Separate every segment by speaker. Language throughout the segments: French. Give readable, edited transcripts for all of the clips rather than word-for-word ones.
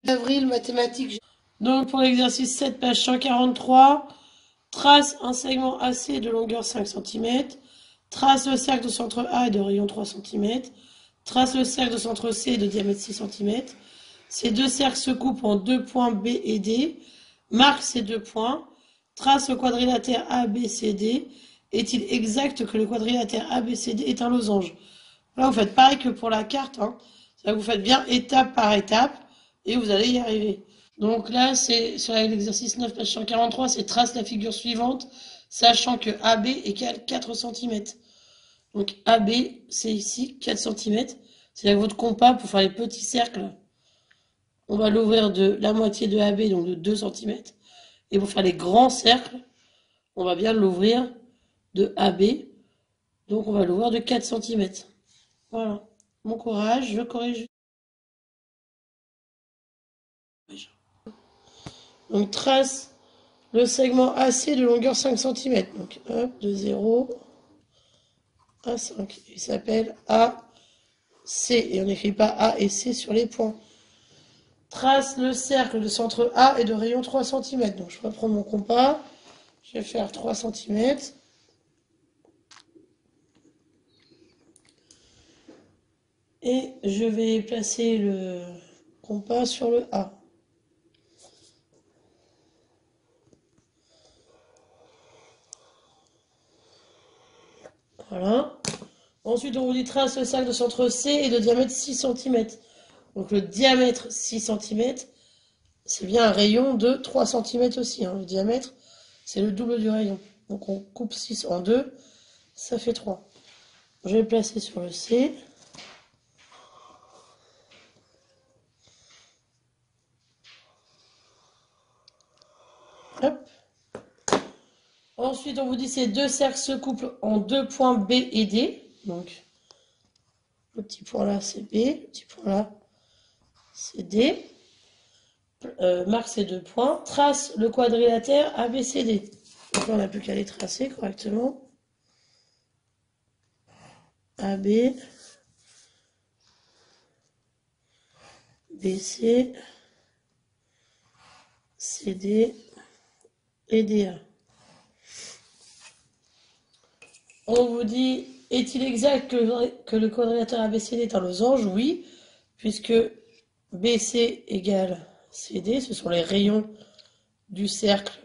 Speaker 1: Avril, mathématiques. Donc pour l'exercice 7, page 143, trace un segment AC de longueur 5 cm, trace le cercle de centre A et de rayon 3 cm, trace le cercle de centre C et de diamètre 6 cm. Ces deux cercles se coupent en deux points B et D, marque ces deux points, trace le quadrilatère ABCD. Est-il exact que le quadrilatère ABCD est un losange? Là, vous faites pareil que pour la carte, hein. Vous faites bien étape par étape et vous allez y arriver. Donc là, c'est sur l'exercice 9, page 143, c'est trace la figure suivante, sachant que AB égale 4 cm. Donc AB, c'est ici 4 cm. C'est avec votre compas pour faire les petits cercles. On va l'ouvrir de la moitié de AB, donc de 2 cm. Et pour faire les grands cercles, on va bien l'ouvrir de AB. Donc on va l'ouvrir de 4 cm. Voilà. Bon courage, je corrige. Donc trace le segment AC de longueur 5 cm. Donc hop, de 0 à 5. Il s'appelle AC. Et on n'écrit pas A et C sur les points. Trace le cercle de centre A et de rayon 3 cm. Donc je vais prendre mon compas. Je vais faire 3 cm. Et je vais placer le compas sur le A. Voilà. Ensuite, on vous dit trace le cercle de centre C et de diamètre 6 cm. Donc le diamètre 6 cm, c'est bien un rayon de 3 cm aussi. Hein. Le diamètre, c'est le double du rayon. Donc on coupe 6 en 2, ça fait 3. Je vais le placer sur le C. Hop. Ensuite, on vous dit ces deux cercles se couplent en deux points B et D. Donc, le petit point là, c'est B. Le petit point là, c'est D. Marque ces deux points. Trace le quadrilatère ABCD. Donc là, on n'a plus qu'à les tracer correctement. AB, BC, CD et DA. On vous dit, est-il exact que le quadrilatère ABCD est un losange? Oui, puisque BC égale CD, ce sont les rayons du cercle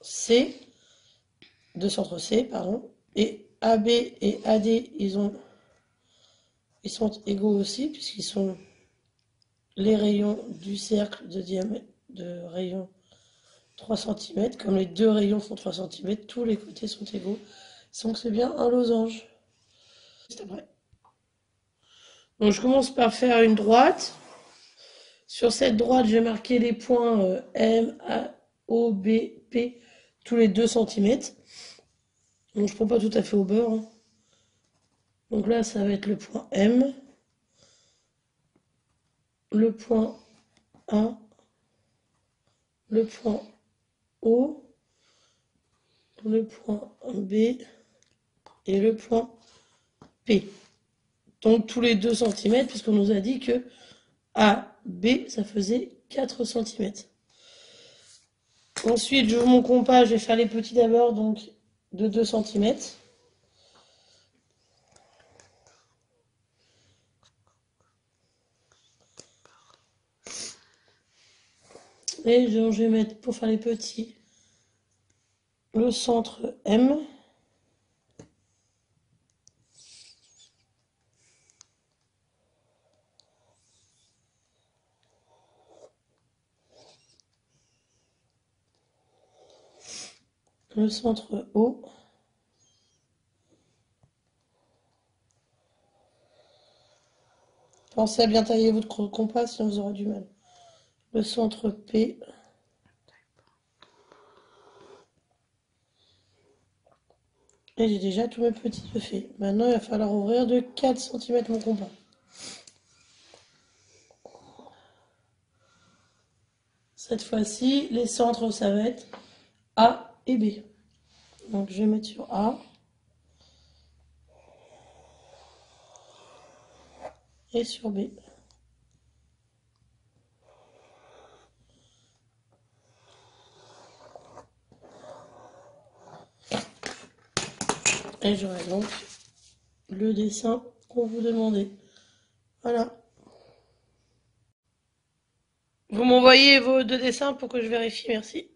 Speaker 1: C, de centre C, pardon. Et AB et AD, ils sont égaux aussi, puisqu'ils sont les rayons du cercle de diamètre de rayon 3 cm. Comme les deux rayons font 3 cm, tous les côtés sont égaux. Donc c'est bien un losange. C'est après. Donc je commence par faire une droite. Sur cette droite, je vais marquer les points M, A, O, B, P, tous les 2 cm. Donc je ne prends pas tout à fait au beurre. Hein. Donc là, ça va être le point M, le point A, le point O, le point B et le point P. Donc tous les 2 cm, puisqu'on nous a dit que A, B, ça faisait 4 cm. Ensuite, j'ouvre mon compas, je vais faire les petits d'abord, donc de 2 cm. Et je vais mettre, pour faire les petits, le centre M. Le centre O. Pensez à bien tailler votre compas, sinon vous aurez du mal. Le centre P. Et j'ai déjà tous mes petits de faits. Maintenant, il va falloir ouvrir de 4 cm mon compas. Cette fois-ci, les centres, ça va être A et B. Donc, je vais mettre sur A. Et sur B. Et j'aurai donc le dessin qu'on vous demandait. Voilà. Vous m'envoyez vos deux dessins pour que je vérifie, merci.